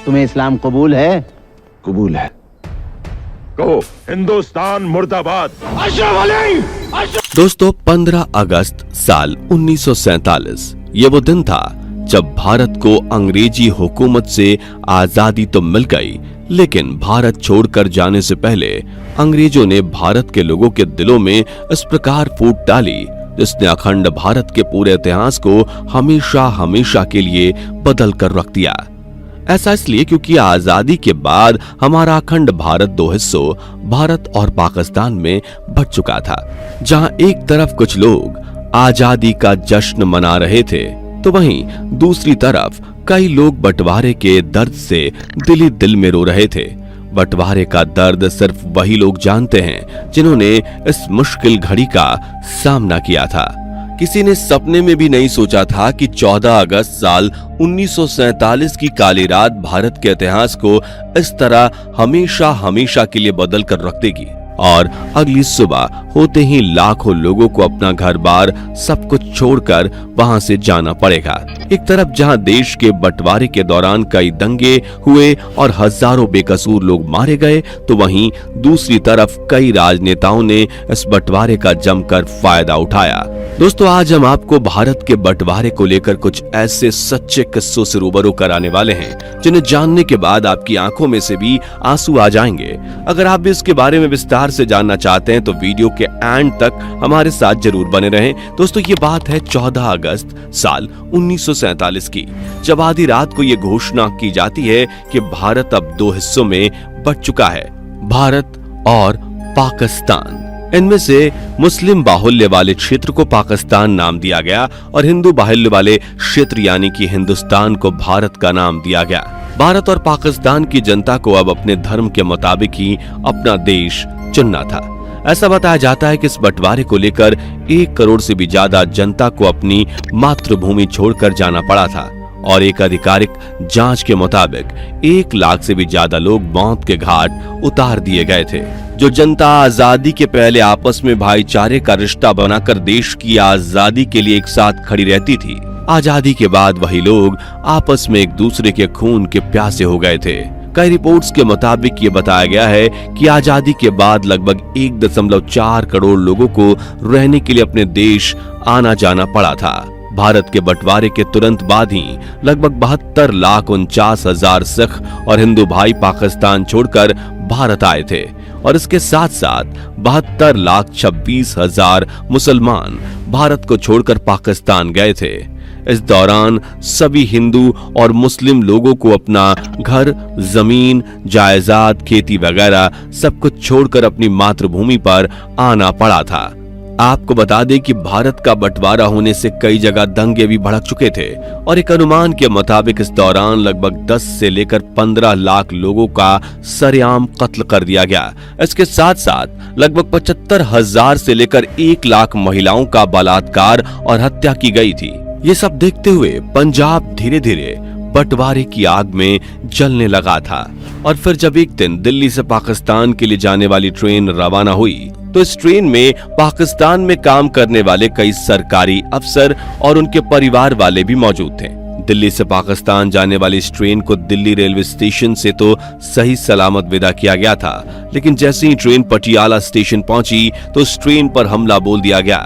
तुम्हें इस्लाम कबूल है? कबूल है। कहो हिंदुस्तान मुर्दाबाद। दोस्तों 15 अगस्त साल 1947 ये वो दिन था जब भारत को अंग्रेजी हुकूमत से आजादी तो मिल गई, लेकिन भारत छोड़कर जाने से पहले अंग्रेजों ने भारत के लोगों के दिलों में इस प्रकार फूट डाली जिसने अखंड भारत के पूरे इतिहास को हमेशा हमेशा के लिए बदल कर रख दिया। ऐसा इसलिए क्योंकि आजादी के बाद हमारा अखंड भारत दो हिस्सों भारत और पाकिस्तान में बंट चुका था। जहां एक तरफ कुछ लोग आजादी का जश्न मना रहे थे तो वहीं दूसरी तरफ कई लोग बंटवारे के दर्द से दिली दिल में रो रहे थे। बंटवारे का दर्द सिर्फ वही लोग जानते हैं जिन्होंने इस मुश्किल घड़ी का सामना किया था। किसी ने सपने में भी नहीं सोचा था कि 14 अगस्त साल 1947 की काली रात भारत के इतिहास को इस तरह हमेशा हमेशा के लिए बदल कर रख देगी और अगली सुबह होते ही लाखों लोगों को अपना घर बार सब कुछ छोड़कर वहां से जाना पड़ेगा। एक तरफ जहां देश के बंटवारे के दौरान कई दंगे हुए और हजारों बेकसूर लोग मारे गए, तो वहीं दूसरी तरफ कई राजनेताओं ने इस बंटवारे का जमकर फायदा उठाया। दोस्तों आज हम आपको भारत के बंटवारे को लेकर कुछ ऐसे सच्चे किस्सों से रूबरू कराने वाले हैं जिन्हें जानने के बाद आपकी आंखों में से भी आंसू आ जाएंगे। अगर आप भी इसके बारे में विस्तार से जानना चाहते हैं तो वीडियो के एंड तक हमारे साथ जरूर बने रहें। दोस्तों ये बात है 14 अगस्त साल 1947 की, जब आधी रात को ये घोषणा की जाती है कि भारत अब दो हिस्सों में बंट चुका है, भारत और पाकिस्तान। इनमें से मुस्लिम बाहुल्य वाले क्षेत्र को पाकिस्तान नाम दिया गया और हिंदू बाहुल्य वाले क्षेत्र यानी कि हिंदुस्तान को भारत का नाम दिया गया। भारत और पाकिस्तान की जनता को अब अपने धर्म के मुताबिक ही अपना देश चुनना था। ऐसा बताया जाता है कि इस बंटवारे को लेकर 1 करोड़ से भी ज्यादा जनता को अपनी मातृभूमि छोड़कर जाना पड़ा था और एक आधिकारिक जांच के मुताबिक 1 लाख से भी ज्यादा लोग मौत के घाट उतार दिए गए थे। जो जनता आजादी के पहले आपस में भाईचारे का रिश्ता बनाकर देश की आजादी के लिए एक साथ खड़ी रहती थी, आजादी के बाद वही लोग आपस में एक दूसरे के खून के प्यासे हो गए थे। कई रिपोर्ट्स के मुताबिक ये बताया गया है कि आजादी के बाद लगभग 1.4 करोड़ लोगों को रहने के लिए अपने देश आना जाना पड़ा था। भारत के बंटवारे के तुरंत बाद ही लगभग 72,49,000 सिख और हिंदू भाई पाकिस्तान छोड़कर भारत आए थे और इसके साथ साथ 72,26,000 मुसलमान भारत को छोड़कर पाकिस्तान गए थे। इस दौरान सभी हिंदू और मुस्लिम लोगों को अपना घर, जमीन, जायदाद, खेती वगैरह सब कुछ छोड़कर अपनी मातृभूमि पर आना पड़ा था। आपको बता दें कि भारत का बंटवारा होने से कई जगह दंगे भी भड़क चुके थे और एक अनुमान के मुताबिक इस दौरान लगभग 10 से लेकर 15 लाख लोगों का सरेआम कत्ल कर दिया गया। इसके साथ साथ लगभग 75,000 से लेकर 1 लाख महिलाओं का बलात्कार और हत्या की गई थी। ये सब देखते हुए पंजाब धीरे धीरे बंटवारे की आग में जलने लगा था और फिर जब एक दिन दिल्ली से पाकिस्तान के लिए जाने वाली ट्रेन रवाना हुई तो इस ट्रेन में पाकिस्तान में काम करने वाले कई सरकारी अफसर और उनके परिवार वाले भी मौजूद थे। दिल्ली से पाकिस्तान जाने वाली इस ट्रेन को दिल्ली रेलवे स्टेशन से तो सही सलामत विदा किया गया था, लेकिन जैसे ही ट्रेन पटियाला स्टेशन पहुंची तो उस ट्रेन पर हमला बोल दिया गया।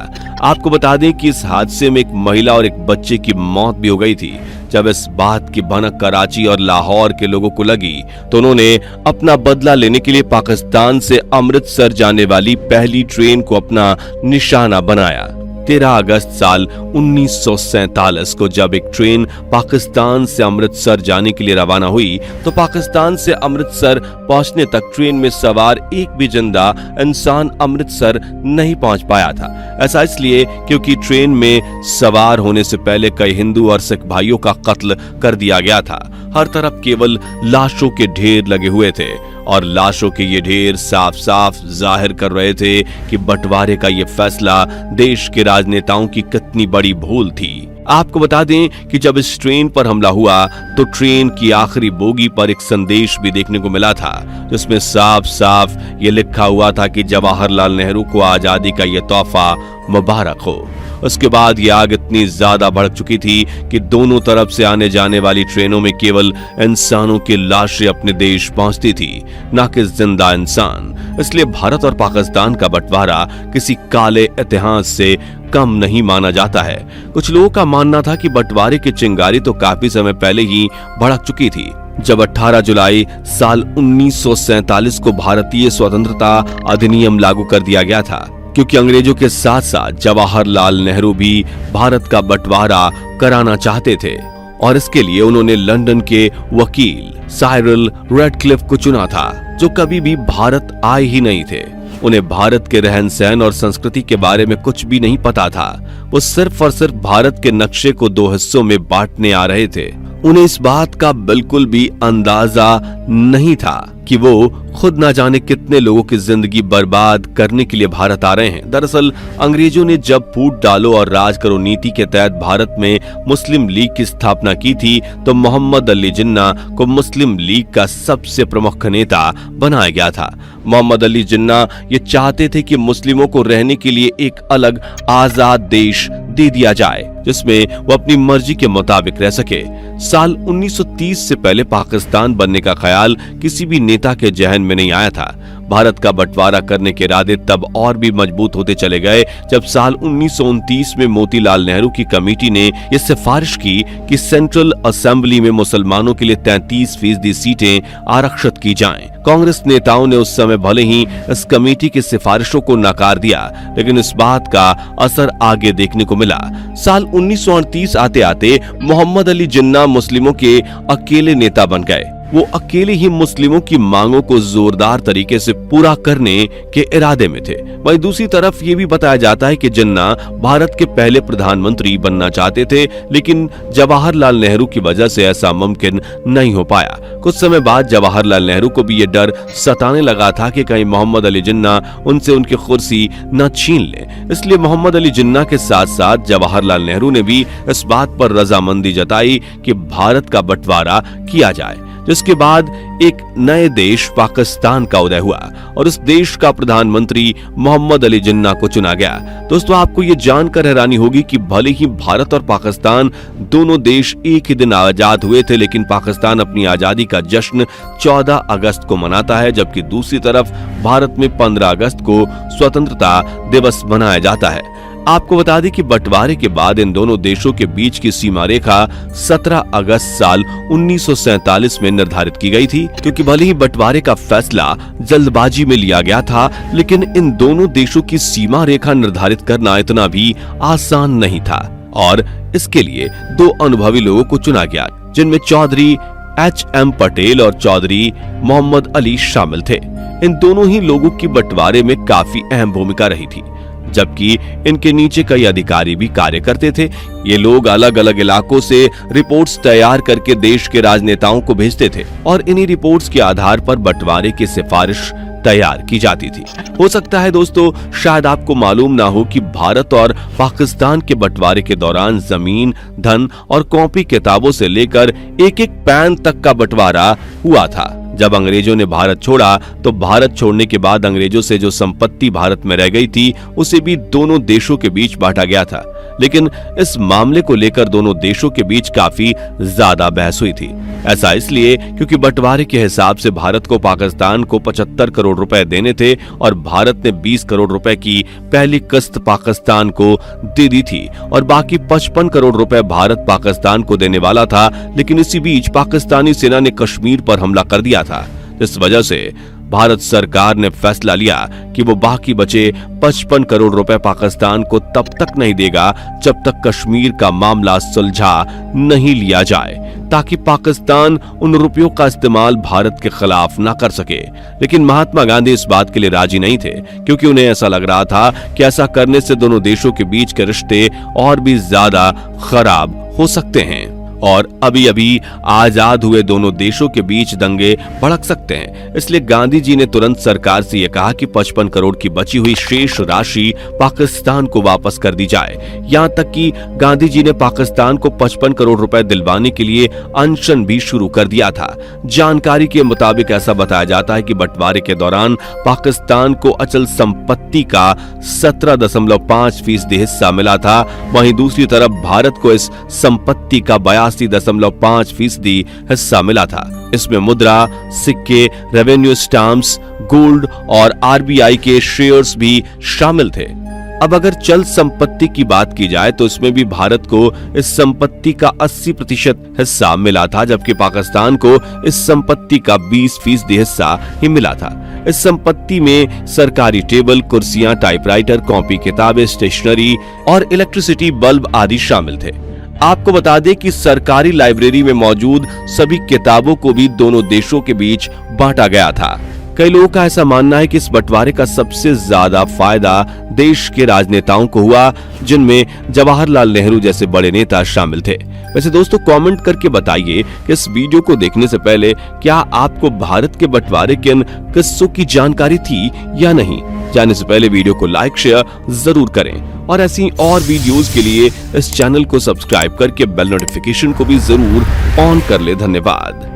आपको बता दें कि इस हादसे में एक महिला और एक बच्चे की मौत भी हो गई थी। जब इस बात की भनक कराची और लाहौर के लोगों को लगी तो उन्होंने अपना बदला लेने के लिए पाकिस्तान से अमृतसर जाने वाली पहली ट्रेन को अपना निशाना बनाया। 13 अगस्त साल 1947 को जब एक ट्रेन पाकिस्तान से अमृतसर जाने के लिए रवाना हुई तो पाकिस्तान से अमृतसर पहुंचने तक ट्रेन में सवार एक भी जिंदा इंसान अमृतसर नहीं पहुंच पाया था। ऐसा इसलिए क्योंकि ट्रेन में सवार होने से पहले कई हिंदू और सिख भाइयों का कत्ल कर दिया गया था। हर तरफ केवल लाशों के ढेर लगे हुए थे और लाशों के ये ढेर साफ साफ जाहिर कर रहे थे कि बंटवारे का ये फैसला देश के राजनेताओं की कितनी बड़ी भूल थी। आपको बता दें कि जब इस ट्रेन पर हमला हुआ तो ट्रेन की आखिरी बोगी पर एक संदेश भी देखने को मिला था जिसमें साफ साफ ये लिखा हुआ था कि जवाहरलाल नेहरू को आजादी का ये तोहफा मुबारक हो। उसके बाद ये आग इतनी ज्यादा भड़क चुकी थी कि दोनों तरफ से आने जाने वाली ट्रेनों में केवल इंसानों की लाशें अपने देश पहुंचती थी, न कि जिंदा इंसान। इसलिए भारत और पाकिस्तान का बंटवारा किसी काले इतिहास से कम नहीं माना जाता है। कुछ लोगों का मानना था कि बंटवारे की चिंगारी तो काफी समय पहले ही भड़क चुकी थी, जब 18 जुलाई साल 1947 को भारतीय स्वतंत्रता अधिनियम लागू कर दिया गया था, क्योंकि अंग्रेजों के साथ साथ जवाहरलाल नेहरू भी भारत का बंटवारा कराना चाहते थे और इसके लिए उन्होंने लंदन के वकील साइरल रेडक्लिफ को चुना था, जो कभी भी भारत आए ही नहीं थे। उन्हें भारत के रहन सहन और संस्कृति के बारे में कुछ भी नहीं पता था। वो सिर्फ और सिर्फ भारत के नक्शे को 2 हिस्सों में बांटने आ रहे थे। उन्हें इस बात का बिल्कुल भी अंदाजा नहीं था कि वो खुद ना जाने कितने लोगों की जिंदगी बर्बाद करने के लिए भारत आ रहे हैं। दरअसल अंग्रेजों ने जब फूट डालो और राज करो नीति के तहत भारत में मुस्लिम लीग की स्थापना की थी, तो मोहम्मद अली जिन्ना को मुस्लिम लीग का सबसे प्रमुख नेता बनाया गया था। मोहम्मद अली जिन्ना ये चाहते थे कि मुस्लिमों को रहने के लिए एक अलग आजाद देश दे दिया जाए, जिसमें वो अपनी मर्जी के मुताबिक रह सके। साल 1930 से पहले पाकिस्तान बनने का ख्याल किसी भी नेता के जहन में नहीं आया था। भारत का बंटवारा करने के इरादे तब और भी मजबूत होते चले गए जब साल 1929 में मोतीलाल नेहरू की कमेटी ने यह सिफारिश की कि सेंट्रल असेंबली में मुसलमानों के लिए 33% सीटें आरक्षित की जाएं। कांग्रेस नेताओं ने उस समय भले ही इस कमेटी की सिफारिशों को नकार दिया, लेकिन इस बात का असर आगे देखने को मिला। साल 1938 आते आते मोहम्मद अली जिन्ना मुस्लिमों के अकेले नेता बन गए। वो अकेले ही मुस्लिमों की मांगों को जोरदार तरीके से पूरा करने के इरादे में थे। वहीं दूसरी तरफ ये भी बताया जाता है कि जिन्ना भारत के पहले प्रधानमंत्री बनना चाहते थे, लेकिन जवाहरलाल नेहरू की वजह से ऐसा मुमकिन नहीं हो पाया। कुछ समय बाद जवाहरलाल नेहरू को भी ये डर सताने लगा था कि कहीं मोहम्मद अली जिन्ना उनसे उनकी कुर्सी न छीन ले। इसलिए मोहम्मद अली जिन्ना के साथ साथ जवाहरलाल नेहरू ने भी इस बात पर रजामंदी जताई कि भारत का बंटवारा किया जाए, जिसके बाद एक नए देश पाकिस्तान का उदय हुआ और उस देश का प्रधानमंत्री मोहम्मद अली जिन्ना को चुना गया। दोस्तों, आपको ये जानकर हैरानी होगी कि भले ही भारत और पाकिस्तान दोनों देश एक ही दिन आजाद हुए थे, लेकिन पाकिस्तान अपनी आजादी का जश्न 14 अगस्त को मनाता है, जबकि दूसरी तरफ भारत में 15 अगस्त को स्वतंत्रता दिवस मनाया जाता है। आपको बता दें कि बंटवारे के बाद इन दोनों देशों के बीच की सीमा रेखा 17 अगस्त साल 1947 में निर्धारित की गई थी। क्योंकि भले ही बंटवारे का फैसला जल्दबाजी में लिया गया था, लेकिन इन दोनों देशों की सीमा रेखा निर्धारित करना इतना भी आसान नहीं था और इसके लिए 2 अनुभवी लोगों को चुना गया, जिनमें चौधरी H.M. पटेल और चौधरी मोहम्मद अली शामिल थे। इन दोनों ही लोगों की बंटवारे में काफी अहम भूमिका रही थी, जबकि इनके नीचे कई अधिकारी भी कार्य करते थे। ये लोग अलग अलग इलाकों से रिपोर्ट्स तैयार करके देश के राजनेताओं को भेजते थे और इन्हीं रिपोर्ट्स के आधार पर बंटवारे की सिफारिश तैयार की जाती थी। हो सकता है दोस्तों, शायद आपको मालूम ना हो कि भारत और पाकिस्तान के बंटवारे के दौरान जमीन, धन और कॉपी किताबों से लेकर एक-एक पैन तक का बंटवारा हुआ था। जब अंग्रेजों ने भारत छोड़ा, तो भारत छोड़ने के बाद अंग्रेजों से जो संपत्ति भारत में रह गई थी, उसे भी दोनों देशों के बीच बांटा गया था। लेकिन इस मामले को लेकर दोनों देशों के बीच काफी ज्यादा बहस हुई थी। ऐसा इसलिए क्योंकि बंटवारे के हिसाब से भारत को पाकिस्तान को 75 करोड़ रुपए देने थे और भारत ने 20 करोड़ रुपए की पहली किस्त पाकिस्तान को दे दी थी और बाकी 55 करोड़ रुपए भारत पाकिस्तान को देने वाला था। लेकिन इसी बीच पाकिस्तानी सेना ने कश्मीर पर हमला कर दिया था। इस वजह से भारत सरकार ने फैसला लिया कि वो बाकी बचे 55 करोड़ रुपए पाकिस्तान को तब तक नहीं देगा जब तक कश्मीर का मामला सुलझा नहीं लिया जाए, ताकि पाकिस्तान उन रुपयों का इस्तेमाल भारत के खिलाफ ना कर सके। लेकिन महात्मा गांधी इस बात के लिए राजी नहीं थे, क्योंकि उन्हें ऐसा लग रहा था कि ऐसा करने से दोनों देशों के बीच के रिश्ते और भी ज्यादा खराब हो सकते हैं। और अभी अभी आजाद हुए दोनों देशों के बीच दंगे भड़क सकते हैं। इसलिए गांधी जी ने तुरंत सरकार से यह कहा कि 55 करोड़ की बची हुई शेष राशि पाकिस्तान को वापस कर दी जाए। यहां तक कि गांधी जी ने पाकिस्तान को 55 करोड़ रुपए दिलवाने के लिए अनशन भी शुरू कर दिया था। जानकारी के मुताबिक ऐसा बताया जाता है कि बंटवारे के दौरान पाकिस्तान को अचल संपत्ति का 17.5% हिस्सा मिला था। वहीं दूसरी तरफ भारत को इस संपत्ति का 82.5% हिस्सा मिला था। इसमें मुद्रा, सिक्के, रेवेन्यू स्टाम्प्स, गोल्ड और आरबीआई के शेयर्स भी शामिल थे। अब अगर चल संपत्ति की बात की जाए तो इसमें भी भारत को इस संपत्ति का 80% हिस्सा मिला था, जबकि पाकिस्तान को इस संपत्ति का 20% हिस्सा ही मिला था। इस संपत्ति में सरकारी टेबल, कुर्सियां, टाइपराइटर, कॉपी किताबें, स्टेशनरी और इलेक्ट्रिसिटी बल्ब आदि शामिल थे। आपको बता दें कि सरकारी लाइब्रेरी में मौजूद सभी किताबों को भी दोनों देशों के बीच बांटा गया था। कई लोगों का ऐसा मानना है कि इस बंटवारे का सबसे ज्यादा फायदा देश के राजनेताओं को हुआ, जिनमें जवाहरलाल नेहरू जैसे बड़े नेता शामिल थे। वैसे दोस्तों, कमेंट करके बताइए कि इस वीडियो को देखने से पहले क्या आपको भारत के बंटवारे के इन किस्सों की जानकारी थी या नहीं। जाने से पहले वीडियो को लाइक शेयर जरूर करें और ऐसी और वीडियोस के लिए इस चैनल को सब्सक्राइब करके बेल नोटिफिकेशन को भी जरूर ऑन कर ले। धन्यवाद।